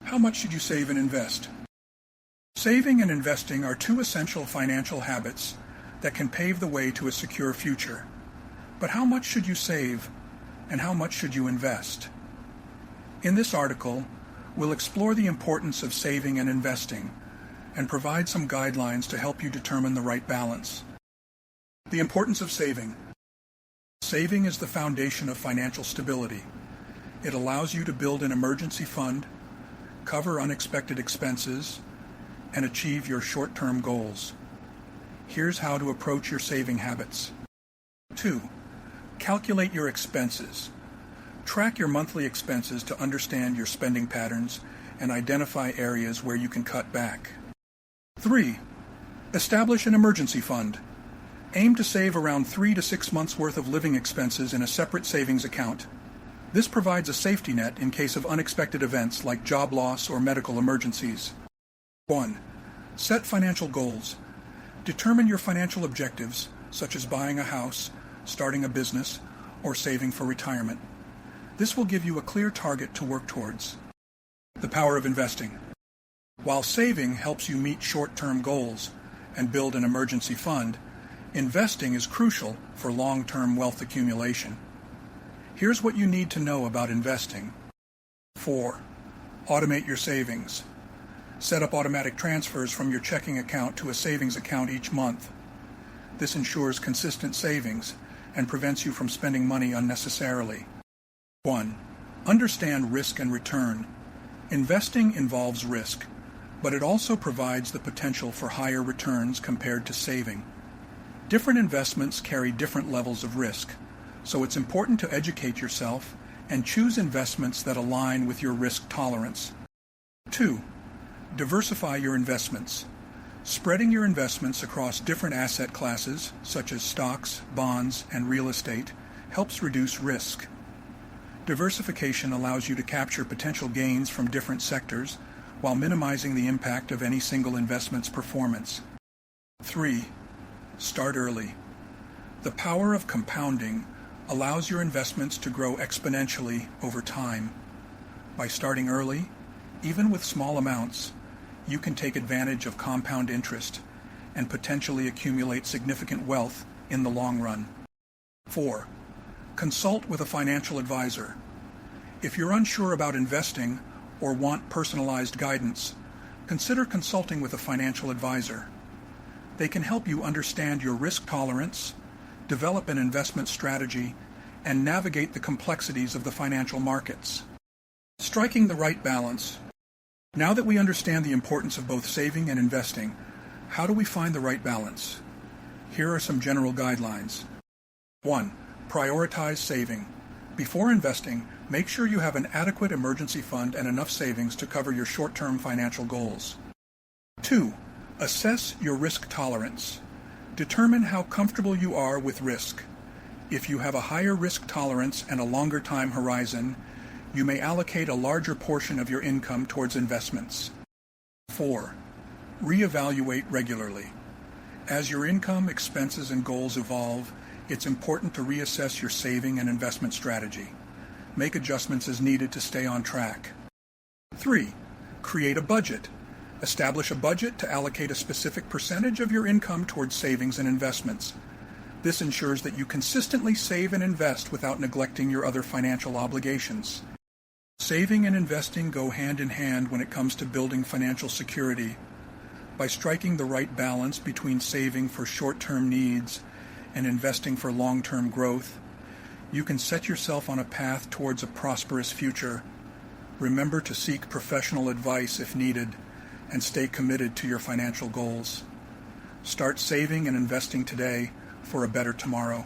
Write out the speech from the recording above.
How much should you save and invest? Saving and investing are two essential financial habits that can pave the way to a secure future. But how much should you save and how much should you invest? In this article, we'll explore the importance of saving and investing and provide some guidelines to help you determine the right balance. The importance of saving. Saving is the foundation of financial stability. It allows you to build an emergency fund, cover unexpected expenses, and achieve your short-term goals. Here's how to approach your saving habits. 2. Calculate your expenses. Track your monthly expenses to understand your spending patterns and identify areas where you can cut back. 3. Establish an emergency fund. Aim to save around 3 to 6 months' worth of living expenses in a separate savings account. This provides a safety net in case of unexpected events like job loss or medical emergencies. 1. Set financial goals. Determine your financial objectives, such as buying a house, starting a business, or saving for retirement. This will give you a clear target to work towards. The power of investing. While saving helps you meet short-term goals and build an emergency fund, investing is crucial for long-term wealth accumulation. Here's what you need to know about investing. 4. Automate your savings. Set up automatic transfers from your checking account to a savings account each month. This ensures consistent savings and prevents you from spending money unnecessarily. 1. Understand risk and return. Investing involves risk, but it also provides the potential for higher returns compared to saving. Different investments carry different levels of risk, so it's important to educate yourself and choose investments that align with your risk tolerance. 2. Diversify your investments. Spreading your investments across different asset classes, such as stocks, bonds, and real estate, helps reduce risk. Diversification allows you to capture potential gains from different sectors while minimizing the impact of any single investment's performance. 3. Start early. The power of compounding allows your investments to grow exponentially over time. By starting early, even with small amounts, you can take advantage of compound interest and potentially accumulate significant wealth in the long run. 4. Consult with a financial advisor. If you're unsure about investing or want personalized guidance, consider consulting with a financial advisor. They can help you understand your risk tolerance, develop an investment strategy, and navigate the complexities of the financial markets. Striking the right balance. Now that we understand the importance of both saving and investing, how do we find the right balance? Here are some general guidelines. 1. Prioritize saving. Before investing, make sure you have an adequate emergency fund and enough savings to cover your short-term financial goals. 2. Assess your risk tolerance. Determine how comfortable you are with risk. If you have a higher risk tolerance and a longer time horizon, you may allocate a larger portion of your income towards investments. 4. Reevaluate regularly. As your income, expenses, and goals evolve, it's important to reassess your saving and investment strategy. Make adjustments as needed to stay on track. 3. Create a budget. Establish a budget to allocate a specific percentage of your income towards savings and investments. This ensures that you consistently save and invest without neglecting your other financial obligations. Saving and investing go hand in hand when it comes to building financial security. By striking the right balance between saving for short-term needs and investing for long-term growth, you can set yourself on a path towards a prosperous future. Remember to seek professional advice if needed, and stay committed to your financial goals. Start saving and investing today for a better tomorrow.